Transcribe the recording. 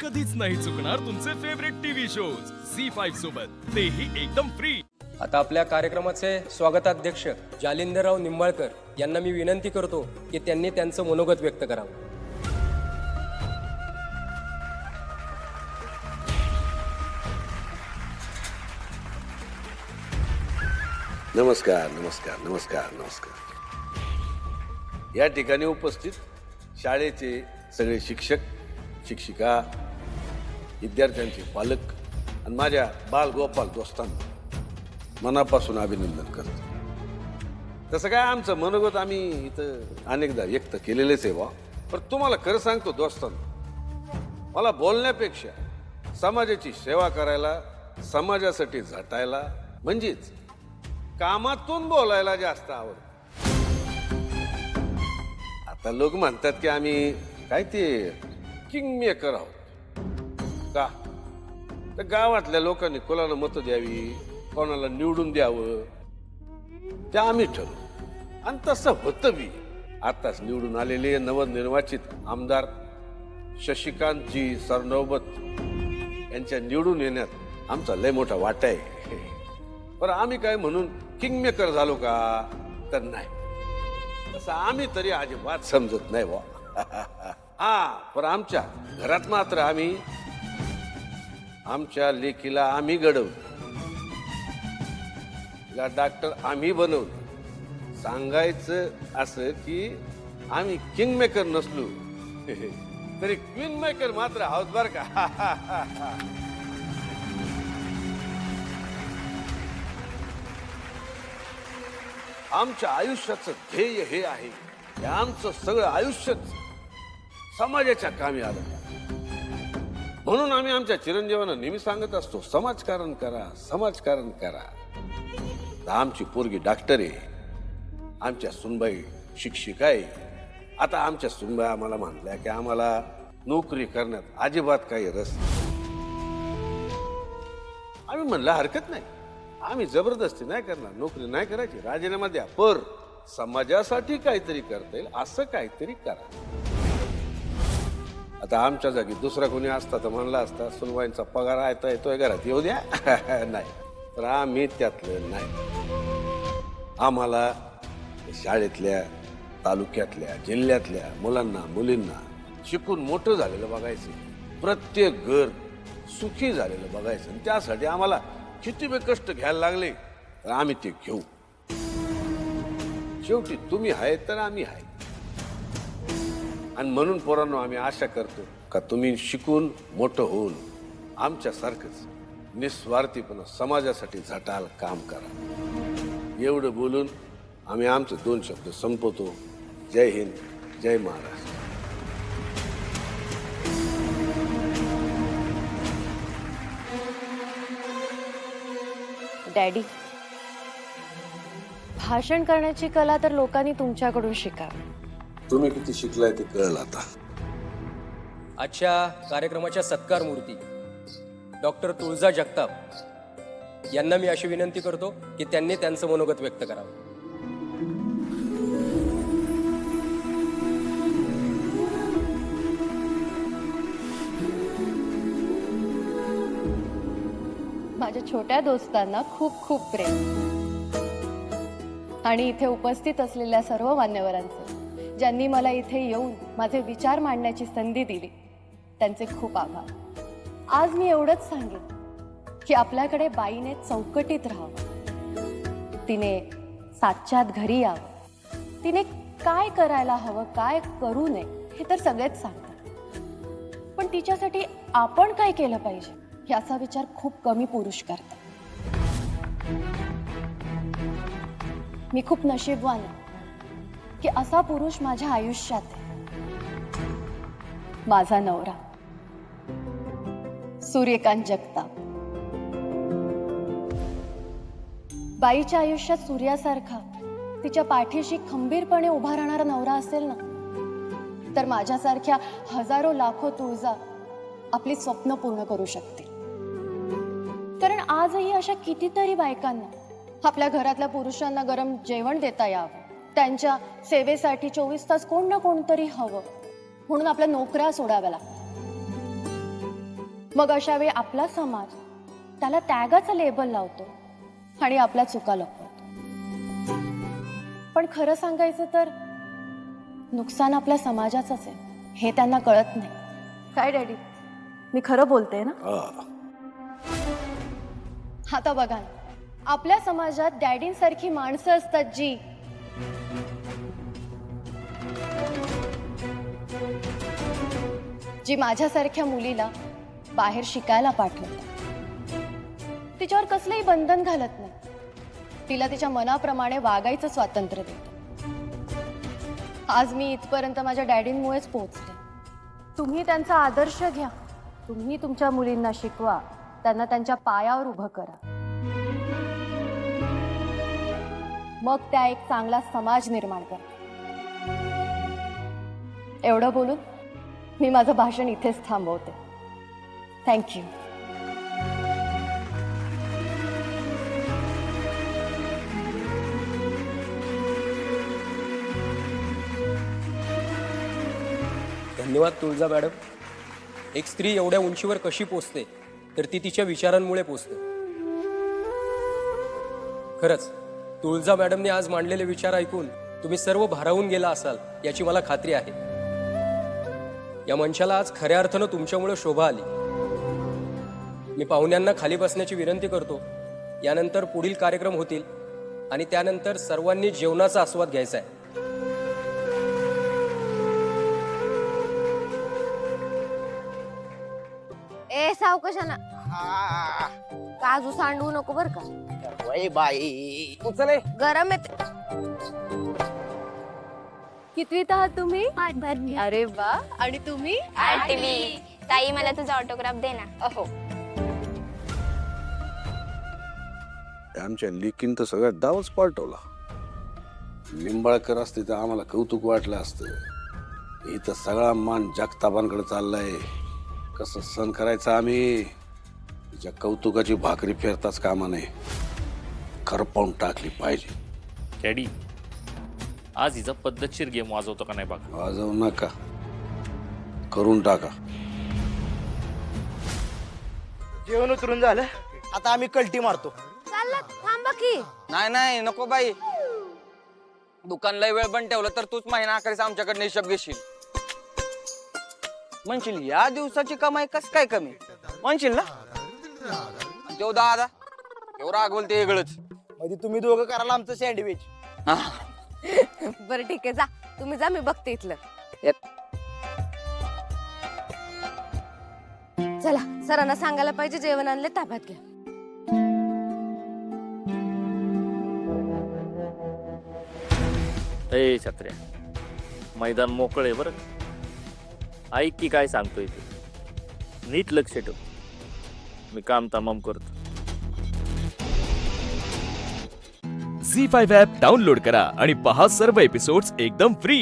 कधीच नाही चुकणार तुमचे फेवरेट टीव्ही शोज झी5 सोबत, तेही एकदम फ्री। आता आपल्या कार्यक्रमाचे स्वागताध्यक्ष जालिंदरराव निंबाळकर यांना मी विनंती करतो की त्यांनी त्यांचं मनोगत व्यक्त करावं। नमस्कार नमस्कार नमस्कार नमस्कार। या ठिकाणी उपस्थित शाळेचे सगळे शिक्षक शिक्षिका, विद्यार्थ्यांचे पालक आणि माझ्या बालगोपाल दोस्तांना मनापासून अभिनंदन करतो। तसं काय आमचं मनोगत आम्ही इथं अनेकदा व्यक्त केलेलेच आहे बा, पण तुम्हाला खरं सांगतो दोस्तांनो, मला बोलण्यापेक्षा समाजाची सेवा करायला, समाजासाठी झटायला म्हणजेच कामातून बोलायला जास्त आवडतं। आता लोक म्हणतात की आम्ही काय ते किंग मेकर आहोत का, तर गावातल्या लोकांनी कोणाला मतं द्यावी, कोणाला निवडून द्यावं ते आम्ही ठरवू, आणि तसं होतं बी। आताच निवडून आलेले नवनिर्वाचित आमदार शशिकांतजी सरनौबत यांच्या निवडून येण्यात आमचा लय मोठा वाटा आहे। पण आम्ही काय म्हणून किंग मेकर झालो का, तर नाही, तसं आम्ही तरी अजिबात समजत नाही बा। हा, पण आमच्या घरात मात्र आम्ही आमच्या लेकीला आम्ही घडवलं, तिला डॉक्टर आम्ही बनवलं। सांगायचं असं की आम्ही किंग मेकर नसलो तरी क्वीन मेकर मात्र आहोत बर का। आमच्या आयुष्याचं ध्येय हे आहे की आमचं सगळं आयुष्यच समाजाच्या कामी आलं, म्हणून आम्ही आमच्या चिरंजीवांना नेहमी सांगत असतो, समाजकारण करा, समाजकारण करा। आमची पोरगी डॉक्टर आहे, आमच्या सुनबाई शिक्षिका आहे। आता आमच्या सुनबाई आम्हाला म्हणल्या की आम्हाला नोकरी करण्यात अजिबात काही रस नाही। आम्ही म्हणलं हरकत नाही, आम्ही जबरदस्ती नाही करणार, नोकरी नाही करायची, राजीनामा द्या, पर समाजासाठी काहीतरी करता येईल असं काहीतरी करा। आता आमच्या जागी दुसरा कोणी असता तर म्हणला असता सुनबाईंचा पगार आहे येतोय घरात येऊ द्या नाही, तर आम्ही त्यातलं नाही। आम्हाला शाळेतल्या, तालुक्यातल्या, जिल्ह्यातल्या मुलांना मुलींना शिकून मोठं झालेलं बघायचं, प्रत्येक घर सुखी झालेलं बघायचं, आणि त्यासाठी आम्हाला किती बी कष्ट घ्यायला लागले तर आम्ही ते घेऊ। शेवटी तुम्ही आहे तर आम्ही आहे, आणि म्हणून पोरांनो आम्ही आशा करतो का तुम्ही शिकून मोठं होऊन आमच्यासारखंच निस्वार्थीपणे समाजासाठी झटाल काम करा। एवढं बोलून आम्ही आमचे 2 शब्द संपवतो। जय हिंद, जय महाराष्ट्र। डॅडी, भाषण करण्याची कला तर लोकांनी तुमच्याकडून शिकावी। तुम्ही किती शिकलाय ते कळलं आता। आजच्या कार्यक्रमाच्या सत्कार मूर्ती डॉक्टर तुळजा जगताप यांना मी अशी विनंती करतो की त्यांनी त्यांचं मनोगत व्यक्त करावं। माझ्या छोट्या दोस्तांना खूप खूप प्रेम, आणि इथे उपस्थित असलेल्या सर्व मान्यवरांचे, ज्यांनी मला इथे येऊन माझे विचार मांडण्याची संधी दिली, त्यांचे खूप आभार। आज मी एवढंच सांगेन की आपल्याकडे बाईने चौकटीत राहावं, तिने साच्यात घरी यावं, तिने काय करायला हवं, काय करू नये हे तर सगळेच सांगतात, पण तिच्यासाठी आपण काय केलं पाहिजे याचा विचार खूप कमी पुरुष करतात। मी खूप नशीबवान आहे की असा पुरुष माझ्या आयुष्यात आहे, माझा नवरा सूर्यकांत जगताप। बाईच्या आयुष्यात सूर्यासारखा तिच्या पाठीशी खंबीरपणे उभा राहणारा नवरा असेल ना, तर माझ्यासारख्या हजारो लाखो तुळजा आपली स्वप्न पूर्ण करू शकतील। कारण आजही अशा कितीतरी बायकांना आपल्या घरातल्या पुरुषांना गरम जेवण देता यावं, त्यांच्या सेवेसाठी 24 तास कोण ना कोणतरी हवं, म्हणून आपल्या नोकऱ्या सोडाव्या लागतात। मग अशा वेळी आपला समाज त्याला त्यागाचं लेबल लावतो आणि आपल्या चुका लपवतो. पण खरं सांगायचं तर नुकसान आपल्या समाजाचंच आहे हे त्यांना कळत नाही. काय डॅडी, मी खरं बोलते ना? आता बघा ना, आपल्या समाजात डॅडींसारखी माणसं असतात जी माझ्यासारख्या मुलीला बाहेर शिकायला पाठवतात. तिच्यावर कसलंही बंधन घालत नाही, तिला तिच्या मनाप्रमाणे वागायचं स्वातंत्र्य देतात. आज मी इथपर्यंत माझ्या डॅडींमुळेच पोहोचले. तुम्ही त्यांचा आदर्श घ्या, तुम्ही तुमच्या मुलींना शिकवा, त्यांना त्यांच्या पायावर उभं करा. मग त्या एक चांगला समाज निर्माण करा. एवढं बोलून मी माझं भाषण इथेच थांबवते. थँक्यू. धन्यवाद तुळजा मॅडम. एक स्त्री एवढ्या उंचीवर कशी पोचते तर ती तिच्या विचारांमुळे पोचते. खरंच तुळजा मॅडमने आज मांडलेले विचार ऐकून तुम्ही सर्व भारावून गेला असाल याची मला खात्री आहे. या मंचाला आज खऱ्या अर्थानं तुमच्यामुळे शोभा आली. मी पाहुण्यांना खाली बसण्याची विनंती करतो. यानंतर पुढील कार्यक्रम होतील आणि त्यानंतर सर्वांनी जेवणाचा आस्वाद घ्यायचा आहे. ए सावकाशाना काजू सांडवू नको बर का. वय बाई उचले गरम येते. कितवीत आहात तुम्ही? अरे वा. आणि तुम्ही? आठवी. ताई मला तुझा ऑटोग्राफ दे ना. अहो, आमच्या लिकीन तर सगळ्यात डावच पालटवला. निंबाळकर असते तर आम्हाला कौतुक वाटलं असतं. इथं सगळा मान जगतापांकडे चाललाय. कसं सण करायचं आम्ही? तिच्या कौतुकाची भाकरी फेरताच कामा नये, खरपावून टाकली पाहिजे. डॅडी, आज हिचा पद्धतशीर गेम वाजवतो का नाही बघा. वाजवू नका, करून टाका. जेवण उतरून झालं, आता आम्ही कल्टी मारतो. चालला थांबा की. नाही नाही नको बाई. दुकानला वेळ पण ठेवलं तर तूच महिना अखेरीस आमच्याकडे हिशोब घेशील. म्हणशील या दिवसाची कमाई कस काय कमी म्हणशील ना. तेव्हा दादा एवढं रागवल ते वेगळंच. म्हणजे तुम्ही दोघं कराल आमचं सँडविच. बरं ठीक आहे, जा तुम्ही जा, मी बघते इथलं. चला सरांना सांगायला पाहिजे जेवण आणले, ताब्यात घ्या. ए छत्र्या, मैदान मोकळे बरं. ऐक की काय सांगतोय ते, नीट लक्ष ठेव. मी काम तमाम करतो. झी 5 ॲप डाउनलोड करा आणि पहा सर्व एपिसोड्स एकदम फ्री.